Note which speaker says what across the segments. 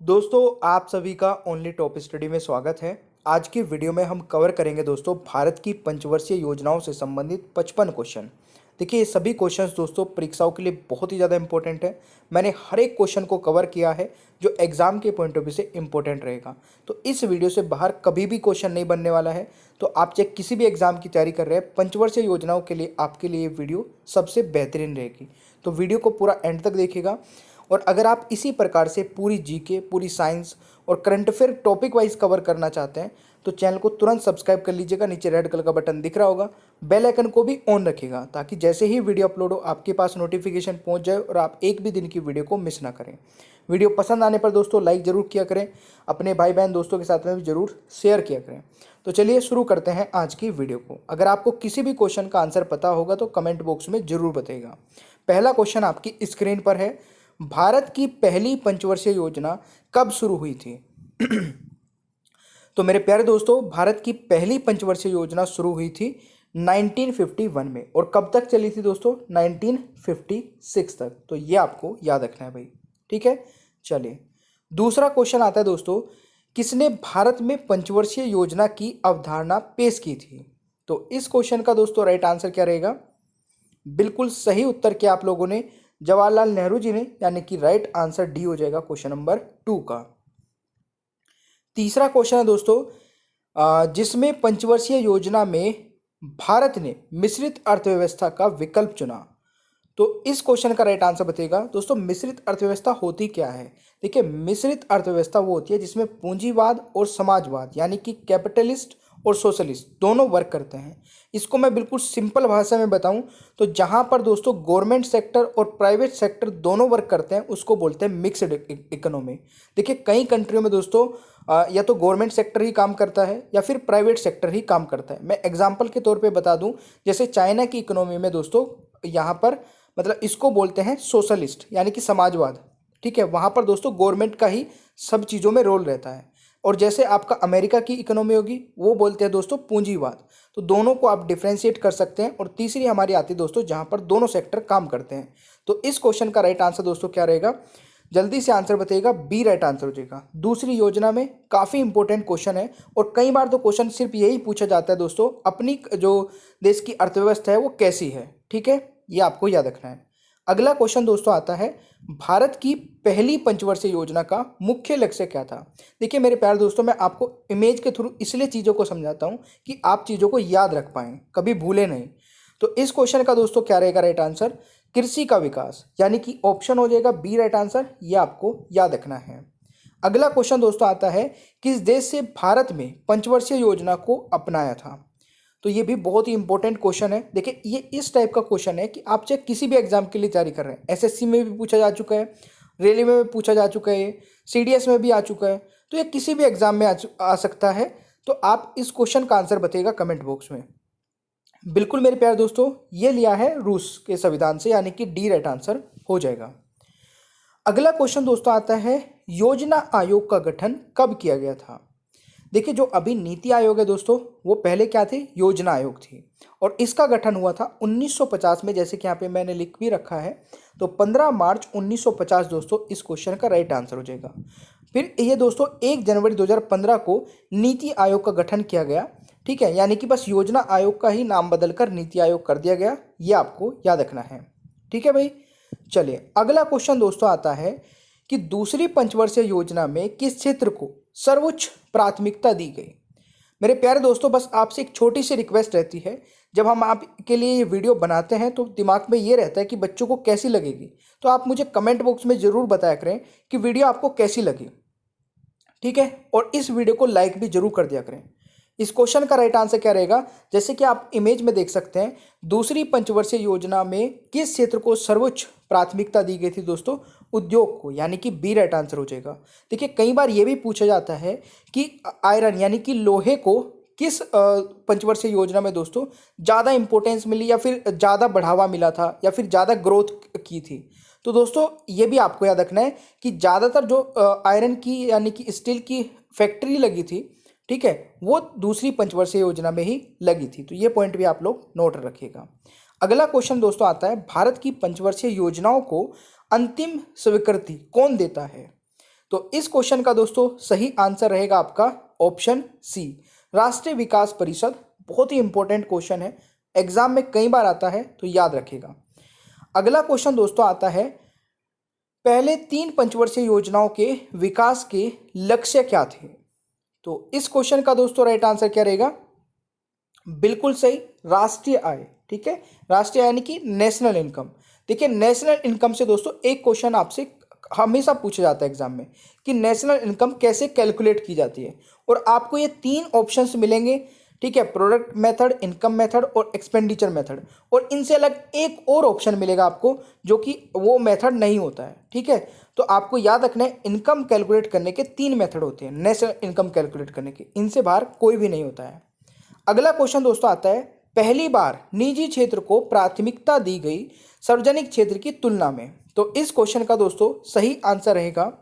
Speaker 1: दोस्तों आप सभी का ओनली टॉप स्टडी में स्वागत है। आज की वीडियो में हम कवर करेंगे दोस्तों भारत की पंचवर्षीय योजनाओं से संबंधित 55 क्वेश्चन। देखिए ये सभी क्वेश्चंस दोस्तों परीक्षाओं के लिए बहुत ही ज़्यादा इंपॉर्टेंट है। मैंने हर एक क्वेश्चन को कवर किया है जो एग्जाम के पॉइंट ऑफ व्यू से इंपॉर्टेंट रहेगा। तो इस वीडियो से बाहर कभी भी क्वेश्चन नहीं बनने वाला है। तो आप चाहे किसी भी एग्जाम की तैयारी कर रहे हैं, पंचवर्षीय योजनाओं के लिए आपके लिए ये वीडियो सबसे बेहतरीन रहेगी। तो वीडियो को पूरा एंड तक देखिएगा। और अगर आप इसी प्रकार से पूरी जीके, पूरी साइंस और current affair topic wise cover करना चाहते हैं तो चैनल को तुरंत सब्सक्राइब कर लीजिएगा। नीचे रेड कलर का बटन दिख रहा होगा, बेल आइकन को भी ऑन रखिएगा ताकि जैसे ही वीडियो अपलोड हो आपके पास नोटिफिकेशन पहुंच जाए और आप एक भी दिन की वीडियो को मिस ना करें। वीडियो पसंद आने पर दोस्तों लाइक ज़रूर किया करें, अपने भाई बहन दोस्तों के साथ में भी ज़रूर शेयर किया करें। तो चलिए शुरू करते हैं आज की वीडियो को। अगर आपको किसी भी क्वेश्चन का आंसर पता होगा तो कमेंट बॉक्स में ज़रूर बताइएगा। पहला क्वेश्चन आपकी स्क्रीन पर है, भारत की पहली पंचवर्षीय योजना कब शुरू हुई थी? तो मेरे प्यारे दोस्तों भारत की पहली पंचवर्षीय योजना शुरू हुई थी 1951 में। और कब तक चली थी दोस्तों? 1956 तक। तो ये आपको याद रखना है भाई, ठीक है। चलिए दूसरा क्वेश्चन आता है दोस्तों, किसने भारत में पंचवर्षीय योजना की अवधारणा पेश की थी? तो इस क्वेश्चन का दोस्तों राइट आंसर क्या रहेगा? बिल्कुल सही उत्तर किया आप लोगों ने, जवाहरलाल नेहरू जी ने, यानी कि राइट आंसर डी हो जाएगा क्वेश्चन नंबर 2 का। तीसरा क्वेश्चन है दोस्तों, जिसमें पंचवर्षीय योजना में भारत ने मिश्रित अर्थव्यवस्था का विकल्प चुना। तो इस क्वेश्चन का राइट आंसर बताइएगा दोस्तों, मिश्रित अर्थव्यवस्था होती क्या है? देखिए मिश्रित अर्थव्यवस्था वो होती है जिसमें पूंजीवाद और समाजवाद यानी कि कैपिटलिस्ट और सोशलिस्ट दोनों वर्क करते हैं। इसको मैं बिल्कुल सिंपल भाषा में बताऊं तो जहां पर दोस्तों गवर्नमेंट सेक्टर और प्राइवेट सेक्टर दोनों वर्क करते हैं उसको बोलते हैं मिक्स्ड इकोनॉमी। देखिए कई कंट्रियों में दोस्तों या तो गवर्नमेंट सेक्टर ही काम करता है या फिर प्राइवेट सेक्टर ही काम करता है। मैं एग्जाम्पल के तौर पर बता दूं, जैसे चाइना की इकोनॉमी में दोस्तों यहाँ पर मतलब इसको बोलते हैं सोशलिस्ट यानी कि समाजवाद, ठीक है। वहाँ पर दोस्तों गवर्नमेंट का ही सब चीज़ों में रोल रहता है। और जैसे आपका अमेरिका की इकोनॉमी होगी वो बोलते हैं दोस्तों पूंजीवाद। तो दोनों को आप डिफ्रेंशिएट कर सकते हैं। और तीसरी हमारी आती है दोस्तों जहाँ पर दोनों सेक्टर काम करते हैं। तो इस क्वेश्चन का राइट आंसर दोस्तों क्या रहेगा? जल्दी से आंसर बताइएगा, बी राइट आंसर हो जाएगा। दूसरी योजना में काफ़ी इंपॉर्टेंट क्वेश्चन है और कई बार तो क्वेश्चन सिर्फ यही पूछा जाता है दोस्तों, अपनी जो देश की अर्थव्यवस्था है वो कैसी है, ठीक है, ये आपको याद रखना है। अगला क्वेश्चन दोस्तों आता है, भारत की पहली पंचवर्षीय योजना का मुख्य लक्ष्य क्या था? देखिए मेरे प्यारे दोस्तों मैं आपको इमेज के थ्रू इसलिए चीज़ों को समझाता हूँ कि आप चीज़ों को याद रख पाएँ, कभी भूले नहीं। तो इस क्वेश्चन का दोस्तों क्या रहेगा राइट आंसर? कृषि का विकास, यानी कि ऑप्शन हो जाएगा बी राइट आंसर, ये आपको याद रखना है। अगला क्वेश्चन दोस्तों आता है, किस देश से भारत में पंचवर्षीय योजना को अपनाया था? तो ये भी बहुत ही इंपॉर्टेंट क्वेश्चन है। देखिए ये इस टाइप का क्वेश्चन है कि आप चाहे किसी भी एग्जाम के लिए तैयारी कर रहे हैं, एसएससी में भी पूछा जा चुका है, रेलवे में पूछा जा चुका है, सीडीएस में भी आ चुका है, तो ये किसी भी एग्जाम में आ सकता है। तो आप इस क्वेश्चन का आंसर बताइएगा कमेंट बॉक्स में। बिल्कुल मेरे प्यारे दोस्तों ये लिया है रूस के संविधान से, यानी कि डी राइट आंसर हो जाएगा। अगला क्वेश्चन दोस्तों आता है, योजना आयोग का गठन कब किया गया था? देखिए जो अभी नीति आयोग है दोस्तों वो पहले क्या थे? योजना आयोग थी। और इसका गठन हुआ था 1950 में, जैसे कि यहाँ पे मैंने लिख भी रखा है। तो 15 मार्च 1950 दोस्तों इस क्वेश्चन का राइट आंसर हो जाएगा। फिर ये दोस्तों 1 जनवरी 2015 को नीति आयोग का गठन किया गया, ठीक है, यानी कि बस योजना आयोग का ही नाम बदलकर नीति आयोग कर दिया गया, ये आपको याद रखना है, ठीक है भाई। चलिए अगला क्वेश्चन दोस्तों आता है कि दूसरी पंचवर्षीय योजना में किस क्षेत्र को सर्वोच्च प्राथमिकता दी गई? मेरे प्यारे दोस्तों बस आपसे एक छोटी सी रिक्वेस्ट रहती है, जब हम आपके लिए ये वीडियो बनाते हैं तो दिमाग में ये रहता है कि बच्चों को कैसी लगेगी। तो आप मुझे कमेंट बॉक्स में ज़रूर बताया करें कि वीडियो आपको कैसी लगी, ठीक है। और इस वीडियो को लाइक भी जरूर कर दिया करें। इस क्वेश्चन का राइट आंसर क्या रहेगा? जैसे कि आप इमेज में देख सकते हैं, दूसरी पंचवर्षीय योजना में किस क्षेत्र को सर्वोच्च प्राथमिकता दी गई थी दोस्तों? उद्योग को, यानी कि बी राइट आंसर हो जाएगा। देखिए कई बार ये भी पूछा जाता है कि आयरन यानी कि लोहे को किस पंचवर्षीय योजना में दोस्तों ज़्यादा इंपॉर्टेंस मिली या फिर ज़्यादा बढ़ावा मिला था या फिर ज़्यादा ग्रोथ की थी? तो दोस्तों ये भी आपको याद रखना है कि ज़्यादातर जो आयरन की यानी कि स्टील की फैक्ट्री लगी थी, ठीक है, वो दूसरी पंचवर्षीय योजना में ही लगी थी। तो ये पॉइंट भी आप लोग नोट रखिएगा। अगला क्वेश्चन दोस्तों आता है, भारत की पंचवर्षीय योजनाओं को अंतिम स्वीकृति कौन देता है? तो इस क्वेश्चन का दोस्तों सही आंसर रहेगा आपका ऑप्शन सी, राष्ट्रीय विकास परिषद। बहुत ही इंपॉर्टेंट क्वेश्चन है, एग्जाम में कई बार आता है, तो याद रखिएगा। अगला क्वेश्चन दोस्तों आता है, पहले 3 पंचवर्षीय योजनाओं के विकास के लक्ष्य क्या थे? तो इस क्वेश्चन का दोस्तों राइट आंसर क्या रहेगा? बिल्कुल सही, राष्ट्रीय आय। ठीक है, राष्ट्रीय आय यानी कि नेशनल इनकम। देखिए, नेशनल इनकम से दोस्तों एक क्वेश्चन आपसे हमेशा पूछा जाता है एग्जाम में कि नेशनल इनकम कैसे कैलकुलेट की जाती है, और आपको ये 3 ऑप्शंस मिलेंगे। ठीक है, प्रोडक्ट मेथड, इनकम मेथड और एक्सपेंडिचर मेथड, और इनसे अलग एक और ऑप्शन मिलेगा आपको जो कि वो मेथड नहीं होता है। ठीक है, तो आपको याद रखना है, इनकम कैलकुलेट करने के 3 मेथड होते हैं, नेशनल इनकम कैलकुलेट करने के, इनसे बाहर कोई भी नहीं होता है। अगला क्वेश्चन दोस्तों आता है, पहली बार निजी क्षेत्र को प्राथमिकता दी गई सार्वजनिक क्षेत्र की तुलना में। तो इस क्वेश्चन का दोस्तों सही आंसर रहेगा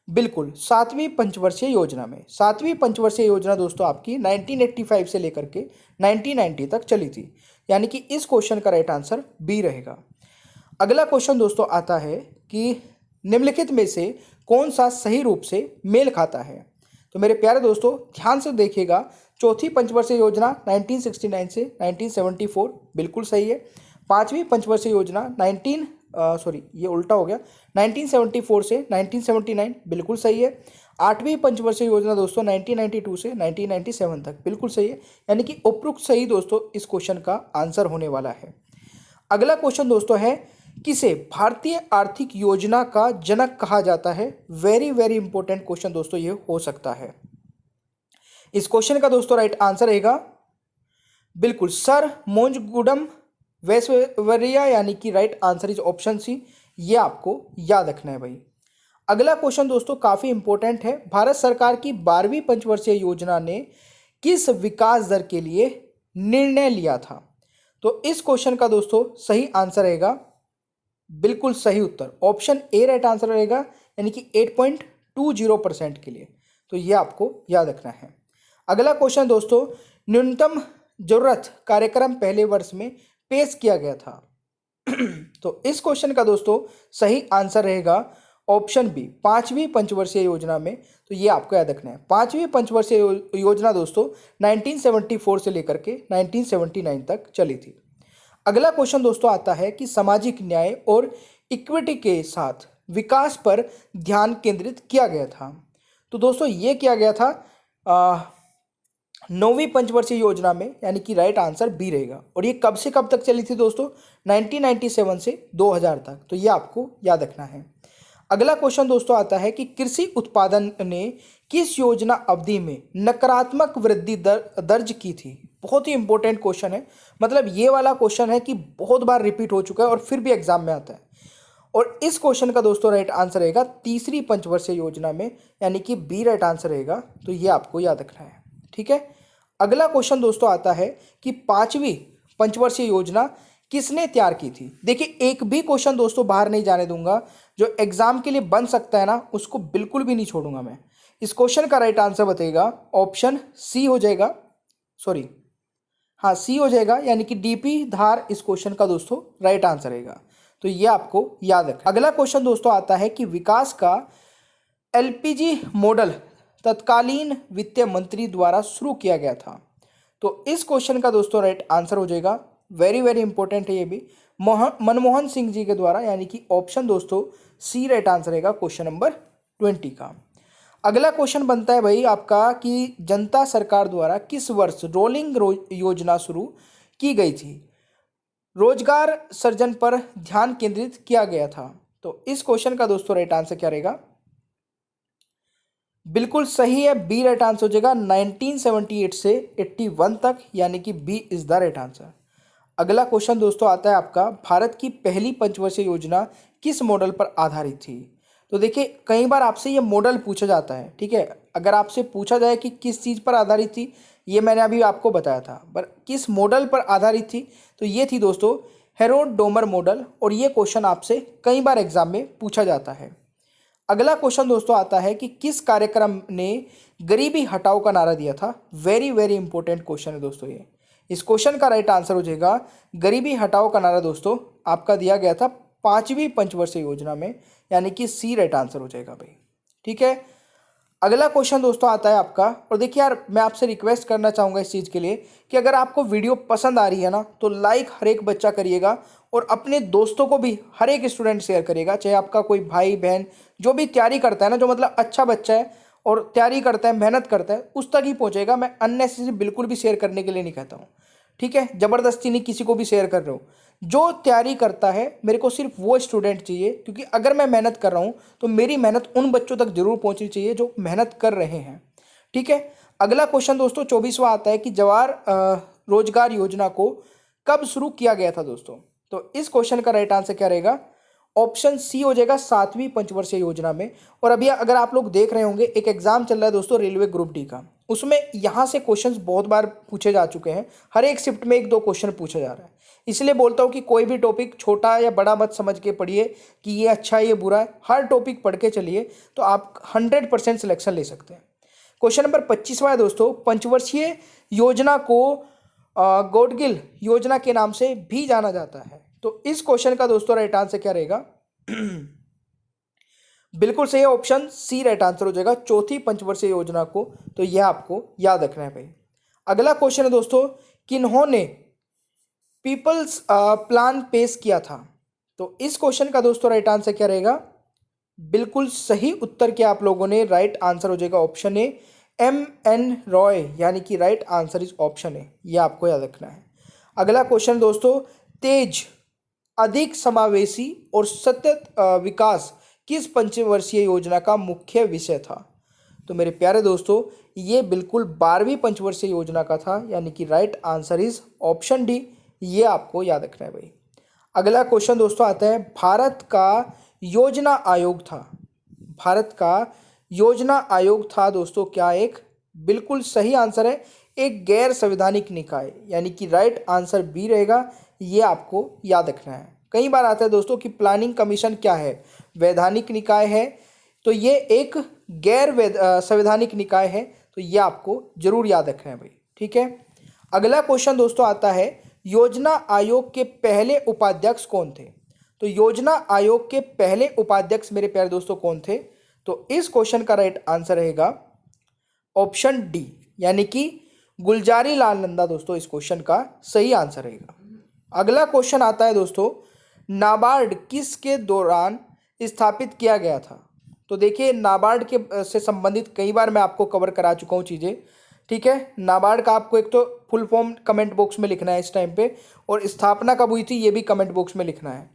Speaker 1: बिल्कुल 7वीं पंचवर्षीय योजना में। 7वीं पंचवर्षीय योजना दोस्तों आपकी 1985 से लेकर के 1990 तक चली थी, यानी कि इस क्वेश्चन का राइट आंसर बी रहेगा। अगला क्वेश्चन दोस्तों आता है कि निम्नलिखित में से कौन सा सही रूप से मेल खाता है? तो मेरे प्यारे दोस्तों ध्यान से देखिएगा, चौथी पंचवर्षीय योजना 1969 से 1974 बिल्कुल सही है। 5वीं पंचवर्षीय योजना ये उल्टा हो गया, 1974 से 1979 बिल्कुल सही है। 8वीं पंचवर्षीय योजना दोस्तों 1992 से 1997 तक बिल्कुल सही है, यानी कि उपरोक्त सही दोस्तों इस क्वेश्चन का आंसर होने वाला है। अगला क्वेश्चन दोस्तों है, किसे भारतीय आर्थिक योजना का जनक कहा जाता है? वेरी वेरी इंपॉर्टेंट क्वेश्चन दोस्तों ये हो सकता है। इस क्वेश्चन का दोस्तों राइट आंसर रहेगा बिल्कुल सर मोंजगुडम वेसवरिया, यानी कि right answer is option C. ये आपको याद रखना है भाई। अगला क्वेश्चन दोस्तों काफी इंपॉर्टेंट है, भारत सरकार की 12वीं पंचवर्षीय योजना ने किस विकास दर के लिए निर्णय लिया था? तो इस क्वेश्चन का दोस्तों सही आंसर रहेगा बिल्कुल सही उत्तर ऑप्शन ए राइट आंसर रहेगा, यानी कि 8.20% के लिए। तो ये आपको याद रखना है। अगला क्वेश्चन दोस्तों, न्यूनतम जरूरत कार्यक्रम पहले वर्ष में पेश किया गया था। तो इस क्वेश्चन का दोस्तों सही आंसर रहेगा ऑप्शन बी, 5वीं पंचवर्षीय योजना में। तो ये आपको याद रखना है, 5वीं पंचवर्षीय योजना दोस्तों 1974 से लेकर के 1979 तक चली थी। अगला क्वेश्चन दोस्तों आता है कि सामाजिक न्याय और इक्विटी के साथ विकास पर ध्यान केंद्रित किया गया था। तो दोस्तों ये किया गया था 9वीं पंचवर्षीय योजना में, यानी कि राइट आंसर बी रहेगा। और ये कब से कब तक चली थी दोस्तों? 1997 से 2000 तक। तो ये आपको याद रखना है। अगला क्वेश्चन दोस्तों आता है कि कृषि उत्पादन ने किस योजना अवधि में नकारात्मक वृद्धि दर्ज की थी? बहुत ही इंपॉर्टेंट क्वेश्चन है, मतलब ये वाला क्वेश्चन है कि बहुत बार रिपीट हो चुका है और फिर भी एग्जाम में आता है। और इस क्वेश्चन का दोस्तों राइट आंसर रहेगा तीसरी पंचवर्षीय योजना में, यानी कि बी राइट आंसर रहेगा। तो ये आपको याद रखना है। ठीक है, अगला क्वेश्चन दोस्तों आता है कि 5वीं पंचवर्षीय योजना किसने तैयार की थी? देखिए, एक भी क्वेश्चन दोस्तों बाहर नहीं जाने दूंगा, जो एग्जाम के लिए बन सकता है ना, उसको बिल्कुल भी नहीं छोड़ूंगा मैं। इस क्वेश्चन का राइट आंसर बताइएगा, ऑप्शन सी हो जाएगा, सी हो जाएगा, यानी कि डीपी धार इस क्वेश्चन का दोस्तों राइट आंसर रहेगा। तो ये आपको याद रखना। अगला क्वेश्चन दोस्तों आता है कि विकास का एलपीजी मॉडल तत्कालीन वित्त मंत्री द्वारा शुरू किया गया था। तो इस क्वेश्चन का दोस्तों राइट आंसर हो जाएगा, वेरी वेरी इंपॉर्टेंट है ये भी, मनमोहन सिंह जी के द्वारा, यानी कि ऑप्शन दोस्तों सी राइट आंसर रहेगा क्वेश्चन नंबर 20 का। अगला क्वेश्चन बनता है भाई आपका कि जनता सरकार द्वारा किस वर्ष रोलिंग योजना शुरू की गई थी? रोजगार सृजन पर ध्यान केंद्रित किया गया था। तो इस क्वेश्चन का दोस्तों राइट आंसर क्या रहेगा? बिल्कुल सही है, बी राइट आंसर हो जाएगा 1978 से 81 तक, यानी कि B is the right answer. अगला क्वेश्चन दोस्तों आता है आपका, भारत की पहली पंचवर्षीय योजना किस मॉडल पर आधारित थी? तो देखिए, कई बार आपसे ये मॉडल पूछा जाता है। ठीक है, अगर आपसे पूछा जाए कि किस चीज़ पर आधारित थी, ये मैंने अभी आपको बताया था, पर किस मॉडल पर आधारित थी, तो ये थी दोस्तों हेरोड डोमर मॉडल। और ये क्वेश्चन आपसे कई बार एग्जाम में पूछा जाता है। अगला क्वेश्चन दोस्तों आता है कि किस कार्यक्रम ने गरीबी हटाओ का नारा दिया था? वेरी वेरी इंपॉर्टेंट क्वेश्चन है दोस्तों ये। इस क्वेश्चन का राइट आंसर हो जाएगा, गरीबी हटाओ का नारा दोस्तों आपका दिया गया था 5वीं पंचवर्षीय योजना में, यानी कि सी राइट आंसर हो जाएगा भाई। ठीक है। अगला क्वेश्चन दोस्तों आता है आपका, और देखिए यार मैं आपसे रिक्वेस्ट करना चाहूँगा इस चीज़ के लिए कि अगर आपको वीडियो पसंद आ रही है ना तो लाइक हर एक बच्चा करिएगा और अपने दोस्तों को भी हर एक स्टूडेंट शेयर करिएगा, चाहे आपका कोई भाई बहन जो भी तैयारी करता है ना, जो मतलब अच्छा बच्चा है और तैयारी करता है, मेहनत करता है, उस तक ही पहुँचेगा। मैं अननेसेसरी बिल्कुल भी शेयर करने के लिए नहीं कहता हूँ, ठीक है। ज़बरदस्ती नहीं किसी को भी शेयर कर रहे हो। जो तैयारी करता है मेरे को सिर्फ वो स्टूडेंट चाहिए, क्योंकि अगर मैं मेहनत कर रहा हूँ तो मेरी मेहनत उन बच्चों तक जरूर पहुंचनी चाहिए जो मेहनत कर रहे हैं, ठीक है। अगला क्वेश्चन दोस्तों 24वां आता है कि जवाहर रोजगार योजना को कब शुरू किया गया था दोस्तों। तो इस क्वेश्चन का राइट आंसर क्या रहेगा, ऑप्शन सी हो जाएगा 7वीं पंचवर्षीय योजना में। और अभी अगर आप लोग देख रहे होंगे एक एग्जाम चल रहा है दोस्तों रेलवे ग्रुप डी का, उसमें यहाँ से क्वेश्चंस बहुत बार पूछे जा चुके हैं, हर एक शिफ्ट में 1-2 क्वेश्चन पूछा जा रहा है। इसलिए बोलता हूँ कि कोई भी टॉपिक छोटा या बड़ा मत समझ के पढ़िए कि ये अच्छा है ये बुरा है, हर टॉपिक पढ़ के चलिए तो आप 100% सिलेक्शन ले सकते हैं। क्वेश्चन नंबर 25वां है दोस्तों, पंचवर्षीय योजना को गॉडगिल योजना के नाम से भी जाना जाता है। तो इस क्वेश्चन का दोस्तों राइट आंसर क्या रहेगा बिल्कुल सही ऑप्शन सी राइट आंसर हो जाएगा, चौथी पंचवर्षीय योजना को। तो यह आपको याद रखना है भाई। अगला क्वेश्चन है दोस्तों, किन्होंने पीपल्स प्लान पेश किया था। तो इस क्वेश्चन का दोस्तों राइट आंसर क्या रहेगा, बिल्कुल सही उत्तर क्या आप लोगों ने, राइट आंसर हो जाएगा ऑप्शन ए, M.N. रॉय, यानी कि right answer is option A, ये आपको याद रखना है। अगला क्वेश्चन दोस्तों, तेज, अधिक समावेशी और सतत विकास किस पंचवर्षीय योजना का मुख्य विषय था। तो मेरे प्यारे दोस्तों ये बिल्कुल 12वीं पंचवर्षीय योजना का था, यानी कि right answer is option D, ये आपको याद रखना है भाई। अगला क्वेश्चन दोस्तों आता है, भारत का योजना आयोग था, भारत का योजना आयोग था दोस्तों क्या, एक बिल्कुल सही आंसर है, एक गैर संवैधानिक निकाय, यानी कि राइट आंसर बी रहेगा, ये आपको याद रखना है। कई बार आता है दोस्तों कि प्लानिंग कमीशन क्या है, वैधानिक निकाय है, तो ये एक गैर संवैधानिक निकाय है, तो ये आपको जरूर याद रखना है भाई, ठीक है। अगला क्वेश्चन दोस्तों आता है, योजना आयोग के पहले उपाध्यक्ष कौन थे। तो योजना आयोग के पहले उपाध्यक्ष मेरे प्यारे दोस्तों कौन थे। तो इस क्वेश्चन का राइट आंसर रहेगा ऑप्शन डी, यानी कि गुलजारी लाल नंदा दोस्तों इस क्वेश्चन का सही आंसर रहेगा। अगला क्वेश्चन आता है दोस्तों, नाबार्ड किसके दौरान स्थापित किया गया था। तो देखिए नाबार्ड के से संबंधित कई बार मैं आपको कवर करा चुका हूँ चीज़ें, ठीक है। नाबार्ड का आपको एक तो फुल फॉर्म कमेंट बॉक्स में लिखना है इस टाइम पे, और स्थापना कब हुई थी ये भी कमेंट बॉक्स में लिखना है।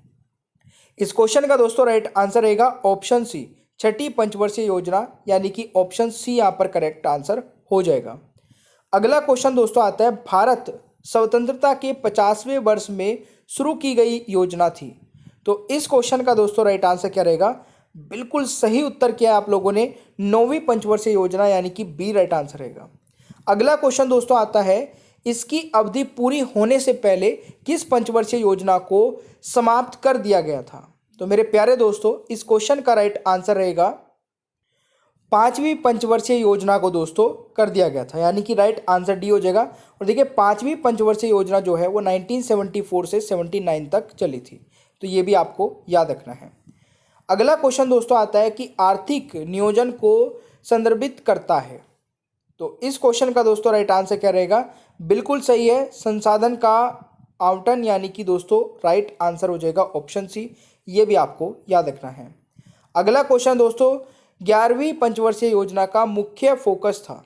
Speaker 1: इस क्वेश्चन का दोस्तों राइट आंसर रहेगा ऑप्शन सी, छठी पंचवर्षीय योजना, यानी कि ऑप्शन सी यहाँ पर करेक्ट आंसर हो जाएगा। अगला क्वेश्चन दोस्तों आता है, भारत स्वतंत्रता के 50वें वर्ष में शुरू की गई योजना थी। तो इस क्वेश्चन का दोस्तों राइट आंसर क्या रहेगा, बिल्कुल सही उत्तर किया आप लोगों ने, 9वीं पंचवर्षीय योजना, यानी कि बी राइट आंसर रहेगा। अगला क्वेश्चन दोस्तों आता है, इसकी अवधि पूरी होने से पहले किस पंचवर्षीय योजना को समाप्त कर दिया गया था। तो मेरे प्यारे दोस्तों इस क्वेश्चन का राइट आंसर रहेगा 5वीं पंचवर्षीय योजना को दोस्तों कर दिया गया था, यानी कि राइट आंसर डी हो जाएगा। और देखिए 5वीं पंचवर्षीय योजना जो है वो 1974 से 79 तक चली थी, तो ये भी आपको याद रखना है। अगला क्वेश्चन दोस्तों आता है कि आर्थिक नियोजन को संदर्भित करता है। तो इस क्वेश्चन का दोस्तों राइट आंसर क्या रहेगा, बिल्कुल सही है, संसाधन का आवंटन, यानी कि दोस्तों राइट आंसर हो जाएगा ऑप्शन सी, ये भी आपको याद रखना है। अगला क्वेश्चन दोस्तों, 11वीं पंचवर्षीय योजना का मुख्य फोकस था।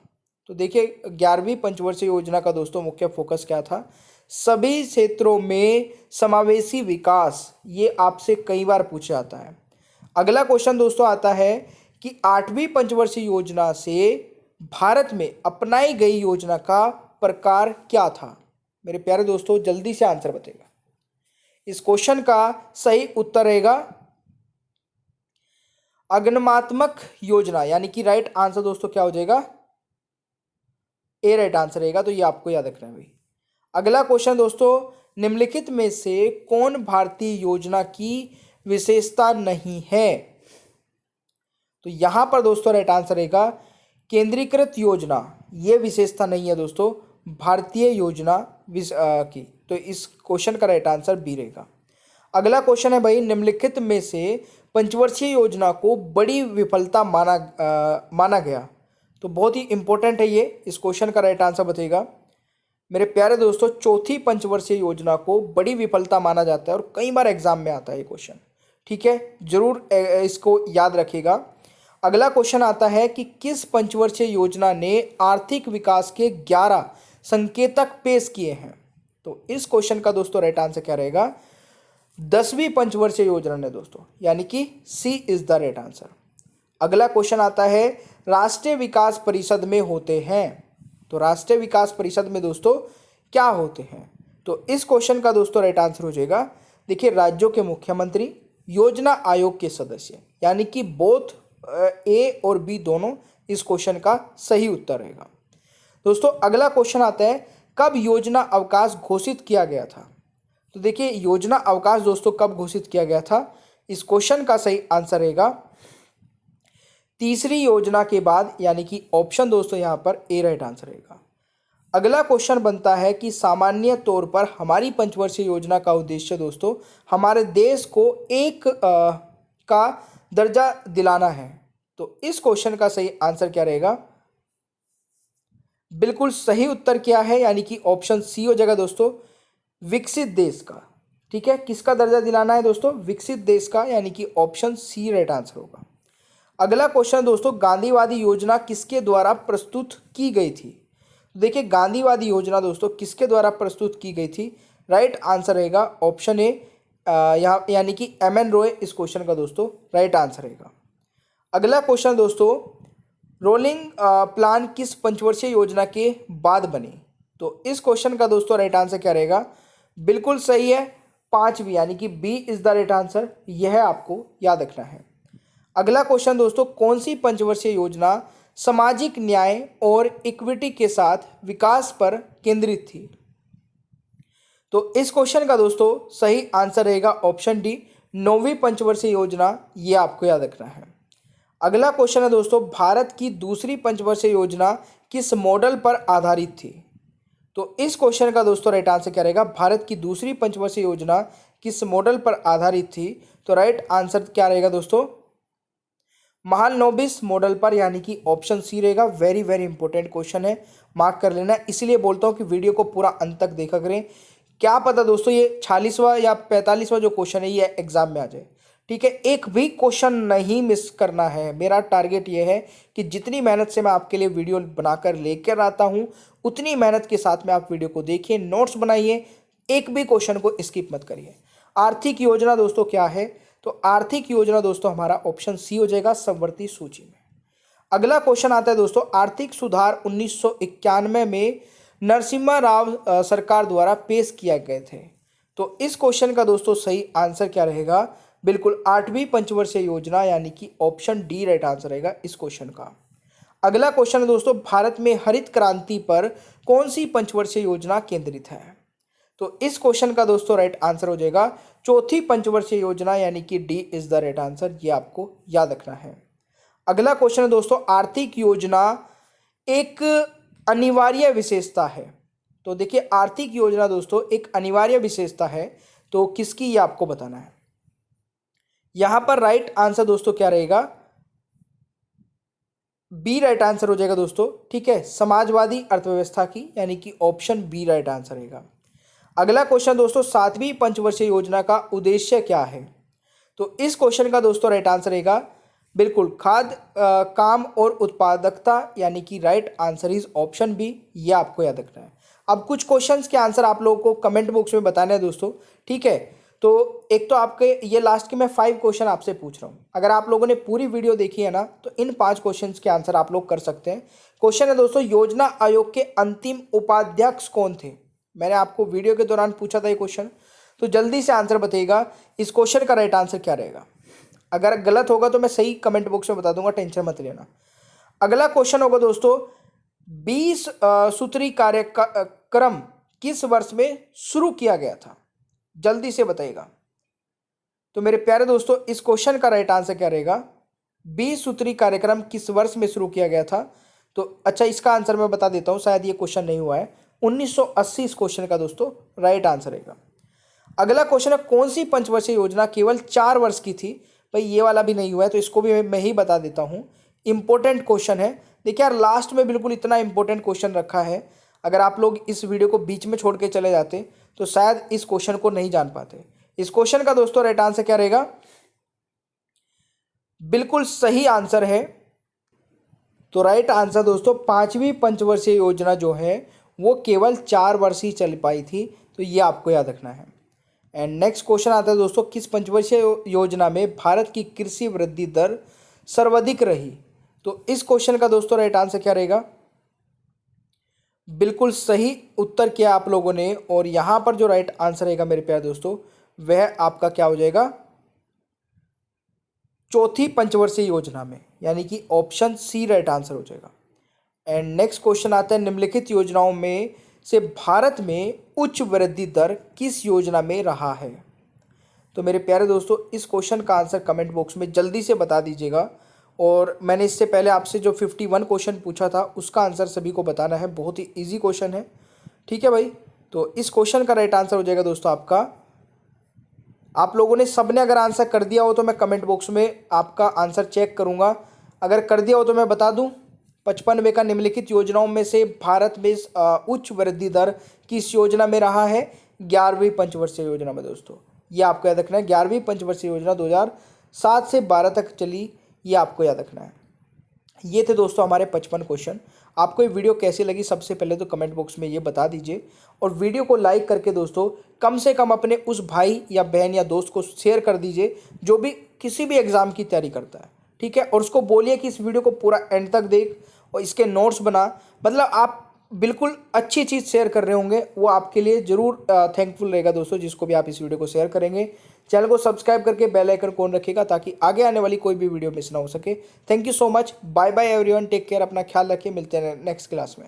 Speaker 1: तो देखिए 11वीं पंचवर्षीय योजना का दोस्तों मुख्य फोकस क्या था, सभी क्षेत्रों में समावेशी विकास, ये आपसे कई बार पूछा जाता है। अगला क्वेश्चन दोस्तों आता है कि 8वीं पंचवर्षीय योजना से भारत में अपनाई गई योजना का प्रकार क्या था। मेरे प्यारे दोस्तों जल्दी से आंसर बताइएगा। इस क्वेश्चन का सही उत्तर रहेगा अगमनात्मक योजना, यानी कि राइट आंसर दोस्तों क्या हो जाएगा, ए राइट आंसर रहेगा, तो ये आपको याद रखना है भाई। अगला क्वेश्चन दोस्तों, निम्नलिखित में से कौन भारतीय योजना की विशेषता नहीं है। तो यहां पर दोस्तों राइट आंसर रहेगा केंद्रीकृत योजना, ये विशेषता नहीं है दोस्तों भारतीय योजना की, तो इस क्वेश्चन का राइट आंसर बी रहेगा। अगला क्वेश्चन है भाई, निम्नलिखित में से पंचवर्षीय योजना को बड़ी विफलता माना गया। तो बहुत ही इंपॉर्टेंट है ये, इस क्वेश्चन का राइट आंसर बताइएगा मेरे प्यारे दोस्तों। चौथी पंचवर्षीय योजना को बड़ी विफलता माना जाता है और कई बार एग्जाम में आता है ये क्वेश्चन, ठीक है, जरूर इसको याद रखिएगा। अगला क्वेश्चन आता है कि किस पंचवर्षीय योजना ने आर्थिक विकास के 11 संकेतक पेश किए हैं। तो इस क्वेश्चन का दोस्तों राइट आंसर क्या रहेगा, 10वीं पंचवर्षीय योजना ने दोस्तों, यानी कि सी इज द राइट आंसर। अगला क्वेश्चन आता है, राष्ट्रीय विकास परिषद में होते हैं। तो राष्ट्रीय विकास परिषद में दोस्तों क्या होते हैं। तो इस क्वेश्चन का दोस्तों राइट आंसर हो जाएगा, देखिए, राज्यों के मुख्यमंत्री, योजना आयोग के सदस्य, यानी कि बोथ ए और बी दोनों इस क्वेश्चन का सही उत्तर रहेगा। दोस्तों अगला क्वेश्चन आता है, कब योजना अवकाश घोषित किया गया था। तो देखिए, योजना अवकाश दोस्तों कब घोषित किया गया था, इस क्वेश्चन का सही आंसर रहेगा तीसरी योजना के बाद, यानी कि ऑप्शन दोस्तों यहाँ पर ए राइट आंसर रहेगा। अगला क्वेश्चन बनता है कि सामान्य तौर पर हमारी पंचवर्षीय योजना का उद्देश्य दोस्तों हमारे देश को एक का दर्जा दिलाना है। तो इस क्वेश्चन का सही आंसर क्या रहेगा, बिल्कुल सही उत्तर क्या है, यानी कि ऑप्शन सी हो जाएगा दोस्तों, विकसित देश का। ठीक है, किसका दर्जा दिलाना है दोस्तों, विकसित देश का, यानी कि ऑप्शन सी राइट आंसर होगा। अगला क्वेश्चन दोस्तों, गांधीवादी योजना किसके द्वारा प्रस्तुत की गई थी। देखिए, गांधीवादी योजना दोस्तों किसके द्वारा प्रस्तुत की गई थी, राइट आंसर रहेगा ऑप्शन ए, यहाँ यानी कि एम.एन. रॉय इस क्वेश्चन का दोस्तों राइट आंसर रहेगा। अगला क्वेश्चन दोस्तों, रोलिंग प्लान किस पंचवर्षीय योजना के बाद बने। तो इस क्वेश्चन का दोस्तों राइट आंसर क्या रहेगा, बिल्कुल सही है, 5वीं, यानी कि B is the right answer, यह आपको याद रखना है। अगला क्वेश्चन दोस्तों, कौन सी पंचवर्षीय योजना सामाजिक न्याय और इक्विटी के साथ विकास पर केंद्रित थी। तो इस क्वेश्चन का दोस्तों सही आंसर रहेगा ऑप्शन डी, 9वीं पंचवर्षीय योजना, ये आपको याद रखना है। अगला क्वेश्चन है दोस्तों, भारत की दूसरी पंचवर्षीय योजना किस मॉडल पर आधारित थी। तो इस क्वेश्चन का दोस्तों राइट आंसर क्या रहेगा, भारत की दूसरी पंचवर्षीय योजना किस मॉडल पर आधारित थी। तो राइट आंसर क्या रहेगा दोस्तों, महालनोबिस मॉडल पर, यानी कि ऑप्शन सी रहेगा। वेरी वेरी इंपॉर्टेंट क्वेश्चन है, मार्क कर लेना, इसलिए बोलता हूँ कि वीडियो को पूरा अंत तक देखा करें, क्या पता दोस्तों ये 46वां या 45वां जो क्वेश्चन है ये एग्जाम में आ जाए। ठीक है, एक भी क्वेश्चन नहीं मिस करना है। मेरा टारगेट ये है कि जितनी मेहनत से मैं आपके लिए वीडियो बनाकर लेकर आता हूँ, उतनी मेहनत के साथ में आप वीडियो को देखिए, नोट्स बनाइए, एक भी क्वेश्चन को स्किप मत करिए। आर्थिक योजना दोस्तों क्या है, तो आर्थिक योजना दोस्तों हमारा ऑप्शन सी हो जाएगा, समवर्ती सूची में। अगला क्वेश्चन आता है दोस्तों, आर्थिक सुधार 1991 में नरसिम्हा राव सरकार द्वारा पेश किया गए थे। तो इस क्वेश्चन का दोस्तों सही आंसर क्या रहेगा, बिल्कुल 8वीं पंचवर्षीय योजना, यानी कि ऑप्शन डी राइट आंसर रहेगा इस क्वेश्चन का। अगला क्वेश्चन है दोस्तों, भारत में हरित क्रांति पर कौन सी पंचवर्षीय योजना केंद्रित है। तो इस क्वेश्चन का दोस्तों राइट आंसर हो जाएगा चौथी पंचवर्षीय योजना, यानी कि D is the right answer, ये आपको याद रखना है। अगला क्वेश्चन है दोस्तों, आर्थिक योजना एक अनिवार्य विशेषता है। तो देखिए, आर्थिक योजना दोस्तों एक अनिवार्य विशेषता है, तो किसकी ये आपको बताना है। यहां पर राइट आंसर दोस्तों क्या रहेगा, बी राइट आंसर हो जाएगा दोस्तों। ठीक है, समाजवादी अर्थव्यवस्था की, यानी कि ऑप्शन बी राइट आंसर रहेगा। अगला क्वेश्चन दोस्तों, 7वीं पंचवर्षीय योजना का उद्देश्य क्या है। तो इस क्वेश्चन का दोस्तों राइट आंसर रहेगा बिल्कुल खाद्य काम और उत्पादकता, यानी कि right answer is option B, ये आपको याद रखना है। अब कुछ क्वेश्चंस के आंसर आप लोगों को कमेंट बॉक्स में बताना है दोस्तों। ठीक है, तो एक तो आपके ये लास्ट के मैं 5 क्वेश्चन आपसे पूछ रहा हूँ, अगर आप लोगों ने पूरी वीडियो देखी है ना, तो इन 5 क्वेश्चंस के आंसर आप लोग कर सकते हैं। क्वेश्चन है दोस्तों, योजना आयोग के अंतिम उपाध्यक्ष कौन थे। मैंने आपको वीडियो के दौरान पूछा था ये क्वेश्चन, तो जल्दी से आंसर बताइएगा, इस क्वेश्चन का राइट आंसर क्या रहेगा। अगर गलत होगा तो मैं सही कमेंट बॉक्स में बता दूंगा, टेंशन मत लेना। अगला क्वेश्चन होगा दोस्तों, 20 सूत्री कार्यक्रम किस वर्ष में शुरू किया गया था, जल्दी से बताइएगा। तो मेरे प्यारे दोस्तों, इस क्वेश्चन का राइट आंसर क्या रहेगा, 20 सूत्री कार्यक्रम किस वर्ष में शुरू किया गया था। तो अच्छा, इसका आंसर मैं बता देता हूं, शायद ये क्वेश्चन नहीं हुआ है, 1980 इस क्वेश्चन का दोस्तों राइट आंसर रहेगा। अगला क्वेश्चन है, कौन सी पंचवर्षीय योजना केवल 4 वर्ष की थी? भाई ये वाला भी नहीं हुआ है, तो इसको भी मैं ही बता देता हूँ। इंपॉर्टेंट क्वेश्चन है। देखिए यार, लास्ट में बिल्कुल इतना इंपॉर्टेंट क्वेश्चन रखा है, अगर आप लोग इस वीडियो को बीच में छोड़ के चले जाते तो शायद इस क्वेश्चन को नहीं जान पाते। इस क्वेश्चन का दोस्तों राइट आंसर क्या रहेगा? बिल्कुल सही आंसर है। तो राइट आंसर दोस्तों, 5वीं पंचवर्षीय योजना जो है वो केवल 4 वर्ष ही चल पाई थी, तो ये आपको याद रखना है। एंड नेक्स्ट क्वेश्चन आता है दोस्तों, किस पंचवर्षीय योजना में भारत की कृषि वृद्धि दर सर्वाधिक रही? तो इस क्वेश्चन का दोस्तों राइट आंसर क्या रहेगा? बिल्कुल सही उत्तर किया आप लोगों ने, और यहां पर जो राइट आंसर रहेगा मेरे प्यारे दोस्तों, वह आपका क्या हो जाएगा? चौथी पंचवर्षीय योजना में, यानी कि ऑप्शन सी राइट आंसर हो जाएगा। एंड नेक्स्ट क्वेश्चन आता है, निम्नलिखित योजनाओं में से भारत में उच्च वृद्धि दर किस योजना में रहा है? तो मेरे प्यारे दोस्तों, इस क्वेश्चन का आंसर कमेंट बॉक्स में जल्दी से बता दीजिएगा। और मैंने इससे पहले आपसे जो 51 क्वेश्चन पूछा था उसका आंसर सभी को बताना है, बहुत ही ईजी क्वेश्चन है, ठीक है भाई। तो इस क्वेश्चन का राइट आंसर हो जाएगा दोस्तों आपका, आप लोगों ने सबने अगर आंसर कर दिया हो तो मैं कमेंट बॉक्स में आपका आंसर चेक करूंगा, अगर कर दिया हो तो मैं बता दूं, 55वें का निम्नलिखित योजनाओं में से भारत में उच्च वृद्धि दर किस योजना में रहा है? 11वीं पंचवर्षीय योजना में दोस्तों, ये आपको याद रखना है। 11वीं पंचवर्षीय योजना 2007 से 12 तक चली, ये आपको याद रखना है। ये थे दोस्तों हमारे 55 क्वेश्चन। आपको ये वीडियो कैसी लगी सबसे पहले तो कमेंट बॉक्स में ये बता दीजिए, और वीडियो को लाइक करके दोस्तों कम से कम अपने उस भाई या बहन या दोस्त को शेयर कर दीजिए जो भी किसी भी एग्ज़ाम की तैयारी करता है, ठीक है। और उसको बोलिए कि इस वीडियो को पूरा एंड तक देख और इसके नोट्स बना, मतलब आप बिल्कुल अच्छी चीज़ शेयर कर रहे होंगे, वो आपके लिए ज़रूर थैंकफुल रहेगा दोस्तों, जिसको भी आप इस वीडियो को शेयर करेंगे। चैनल को सब्सक्राइब करके बेल आइकन कौन रखेगा ताकि आगे आने वाली कोई भी वीडियो मिस ना हो सके। Thank you so much, bye bye everyone, take care, अपना ख्याल रखिए, मिलते हैं नेक्स्ट क्लास में।